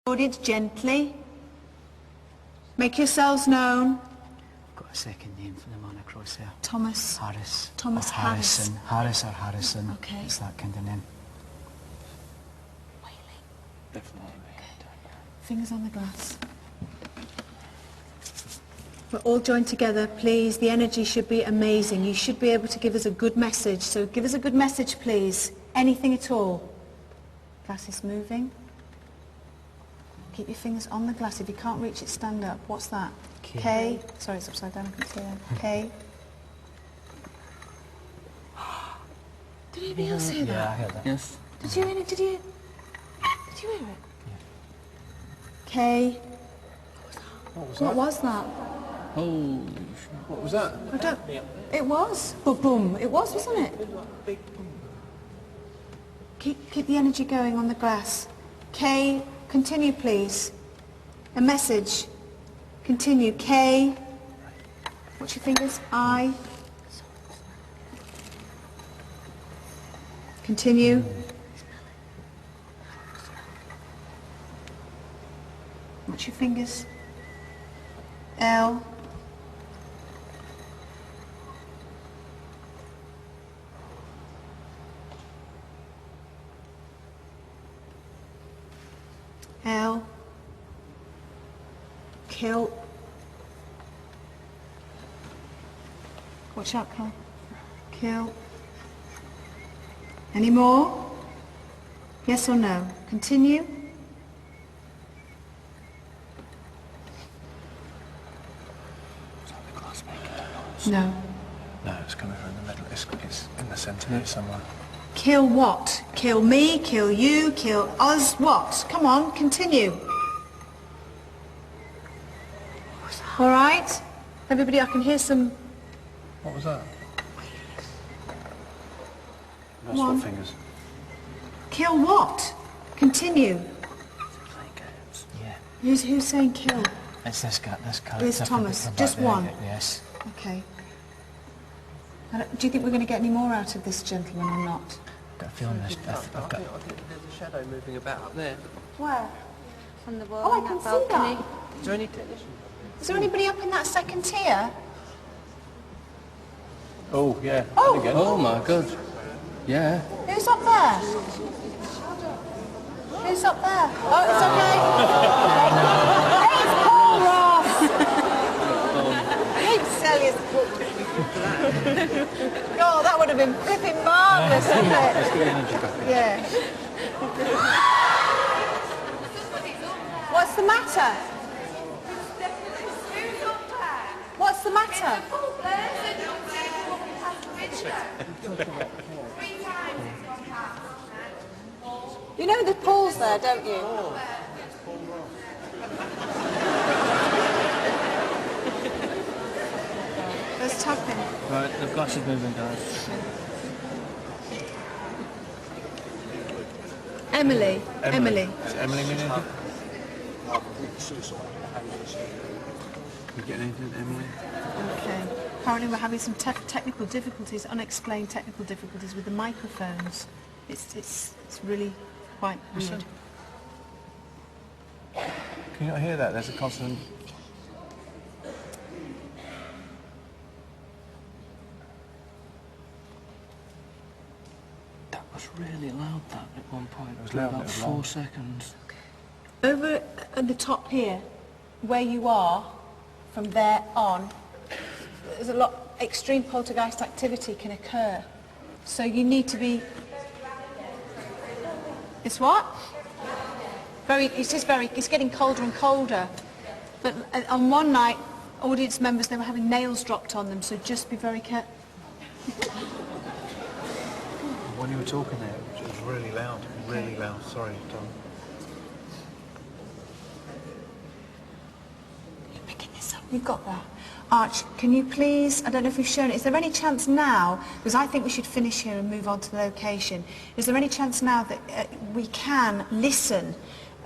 Audience, gently. Make yourselves known. I've got a second name for the man across there. Thomas. Harris. Thomas or Harris. Harrison. Harris or Harrison. Okay. It's that kind of name. Whaley. Definitely. Okay. Fingers on the glass. We're all joined together, please. The energy should be amazing. You should be able to give us a good message. So give us a good message, please. Anything at all. Glass is moving. Keep your fingers on the glass. If you can't reach it, stand up. What's that? K. Sorry, it's upside down. I can see that. K. Did anybody else hear that? Yeah, I heard that. Yes. Did you hear it? Did you hear it? Yeah. K. What was that? Oh. What was that? I don't... It was. Boom. It was, wasn't it? Keep the energy going on the glass. K. Continue, please. A message. Continue. K. Watch your fingers. I. Continue. Watch your fingers. L. L. Kill. Watch out, Carl. Kill. Any more? Yes or no? Continue. The glass making No. No, it's coming from the middle. It's in the centre here somewhere. Kill what? Kill me, kill you, kill us, what? Come on, continue. All right? Everybody, I can hear some... What was that? Come on. Fingers. Kill what? Continue. Yeah. Who's saying kill? It's this guy. This guy. It's Thomas. Just one? Yes. Okay. Do you think we're going to get any more out of this gentleman or not? I've got a feeling this. I've got. I think there's a shadow moving about up there. Where? From the wall. Oh, I on can that see balcony. that. Is there any technician? Is there anybody up in that second tier? Oh, yeah. Oh. Again. Oh my God. Yeah. Who's up there? Who's up there? Oh, it's okay. It's Paul Ross! He'd sell his book. God, that would have been flipping marvellous, wouldn't it? Let's get the energy back. Yeah. What's the matter? What's the matter? You know the Paul's there, don't you? There's tapping. Right. The glass is moving, guys. Emily. Emily. Is Emily mean anything? You getting anything, Emily? Okay. Apparently we're having some technical difficulties, unexplained technical difficulties with the microphones. It's really quite weird. Can you not hear that? There's a constant... That was really loud. That at one point. It was for loud, about it was 4 loud. seconds. Over at the top here, where you are, from there on, there's a lot, extreme poltergeist activity can occur. So you need to be... It's what? It's getting colder and colder. But on one night, audience members, they were having nails dropped on them, so just be very careful. When you were talking there, it was really loud. Really loud. Sorry, Tom. You're picking this up. You've got that. Arch, can you please, I don't know if we've shown it, is there any chance now, because I think we should finish here and move on to the location, is there any chance now that we can listen,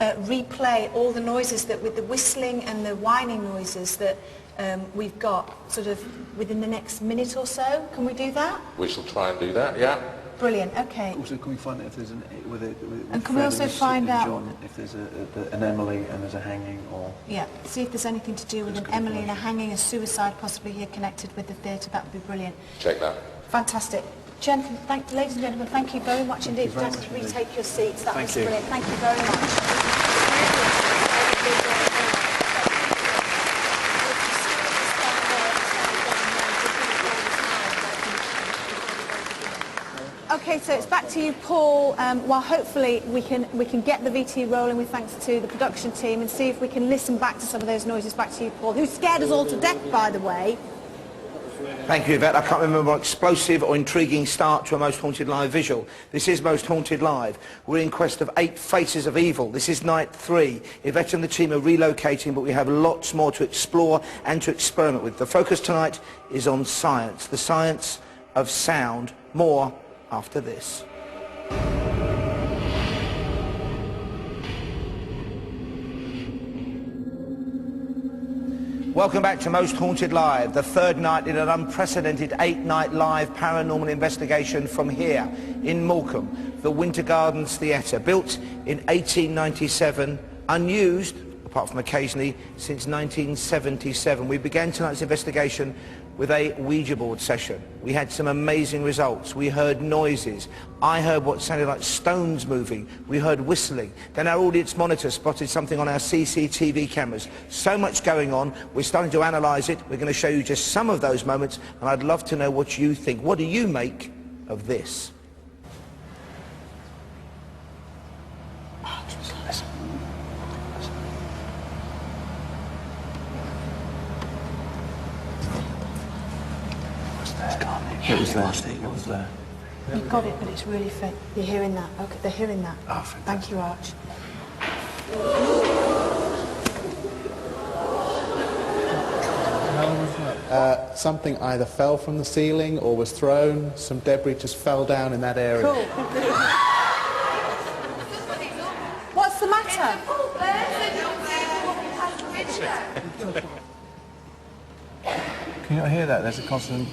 replay all the noises that with the whistling and the whining noises that we've got sort of within the next minute or so? Can we do that? We shall try and do that, yeah. Brilliant, okay. Also, can we find out if there's And can we also find out... John, if there's an Emily and there's a hanging, or... Yeah, see if there's anything to do with an Emily and a hanging, a suicide possibly here connected with the theatre. That would be brilliant. Check that. Fantastic. Ladies and gentlemen, thank you very much indeed. Just retake your seats. That was brilliant. Thank you very much. Okay, so it's back to you, Paul. Well, hopefully we can get the VT rolling with thanks to the production team and see if we can listen back to some of those noises. Back to you, Paul, who scared us all to death, by the way. Thank you, Yvette. I can't remember a more explosive or intriguing start to a Most Haunted Live visual. This is Most Haunted Live. We're in quest of 8 faces of evil. This is night 3. Yvette and the team are relocating, but we have lots more to explore and to experiment with. The focus tonight is on science, the science of sound. More after this. Welcome back to Most Haunted Live, the third night in an unprecedented 8-night live paranormal investigation from here in Morecambe, the Winter Gardens Theatre, built in 1897, unused, apart from occasionally, since 1977. We began tonight's investigation with a Ouija board session. We had some amazing results. We heard noises. I heard what sounded like stones moving. We heard whistling. Then our audience monitor spotted something on our CCTV cameras. So much going on. We're starting to analyse it. We're going to show you just some of those moments, and I'd love to know what you think. What do you make of this? What was there? What was there? You've got it, but it's really faint. You're hearing that. Okay, they're hearing that. Oh, thank you, Arch. Something either fell from the ceiling or was thrown. Some debris just fell down in that area. Cool. What's the matter? Can you not hear that? There's a constant...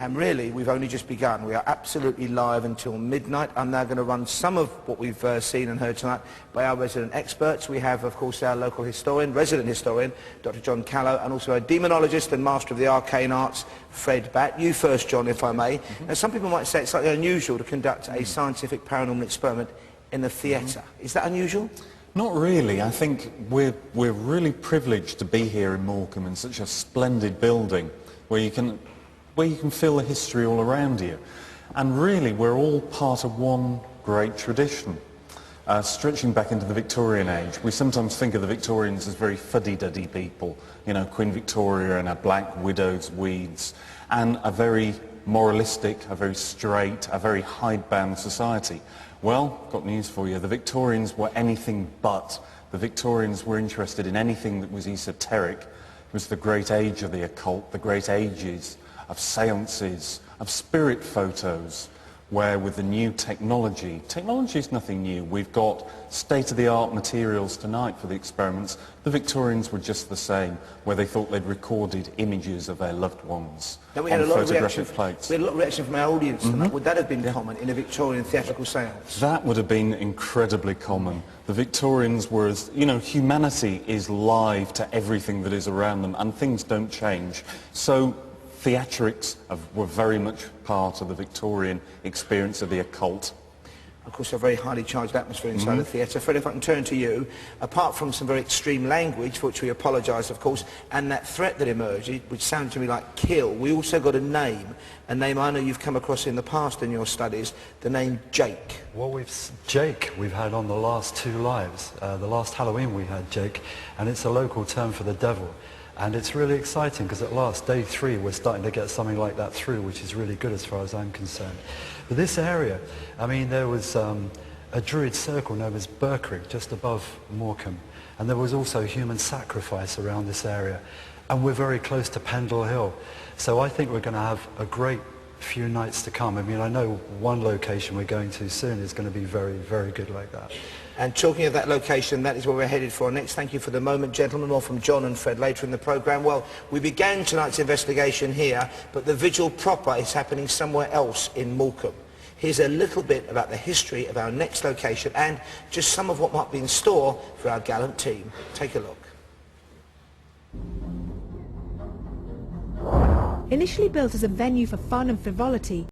And really, we've only just begun. We are absolutely live until midnight. I'm now going to run some of what we've seen and heard tonight by our resident experts. We have, of course, our local historian, resident historian, Dr. John Callow, and also a demonologist and master of the arcane arts, Fred Batt. You first, John, if I may. Now, some people might say it's slightly unusual to conduct a scientific paranormal experiment in a theatre. Is that unusual? Not really. I think we're really privileged to be here in Morecambe in such a splendid building where you can feel the history all around you. And really, we're all part of one great tradition. Stretching back into the Victorian age, we sometimes think of the Victorians as very fuddy-duddy people, you know, Queen Victoria and her black widow's weeds, and a very moralistic, a very straight, a very hidebound society. Well, got news for you. The Victorians were anything but. The Victorians were interested in anything that was esoteric. It was the great age of the occult, the great ages of seances, of spirit photos, where with the new technology is nothing new. We've got state-of-the-art materials tonight for the experiments. The Victorians were just the same, where they thought they'd recorded images of their loved ones on photographic plates. We had a lot of reaction from our audience tonight. Would that have been common in a Victorian theatrical seance? That would have been incredibly common. The Victorians were, as you know, humanity is live to everything that is around them, and things don't change. So theatrics were very much part of the Victorian experience of the occult. Of course, a very highly charged atmosphere inside the theatre. Fred, if I can turn to you, apart from some very extreme language, for which we apologise, of course, and that threat that emerged, which sounded to me like kill, we also got a name I know you've come across in the past in your studies, the name Jake. Well, Jake we've had on the last 2 lives. The last Halloween we had Jake, and it's a local term for the devil. And it's really exciting because at last, day 3, we're starting to get something like that through, which is really good as far as I'm concerned. But this area, I mean, there was a druid circle known as Berkrick just above Morecambe. And there was also human sacrifice around this area. And we're very close to Pendle Hill. So I think we're going to have a great few nights to come. I mean, I know one location we're going to soon is going to be very, very good like that. And talking of that location, that is where we're headed for next. Thank you for the moment, gentlemen. More from John and Fred later in the programme. Well, we began tonight's investigation here, but the vigil proper is happening somewhere else in Morecambe. Here's a little bit about the history of our next location and just some of what might be in store for our gallant team. Take a look. Initially built as a venue for fun and frivolity,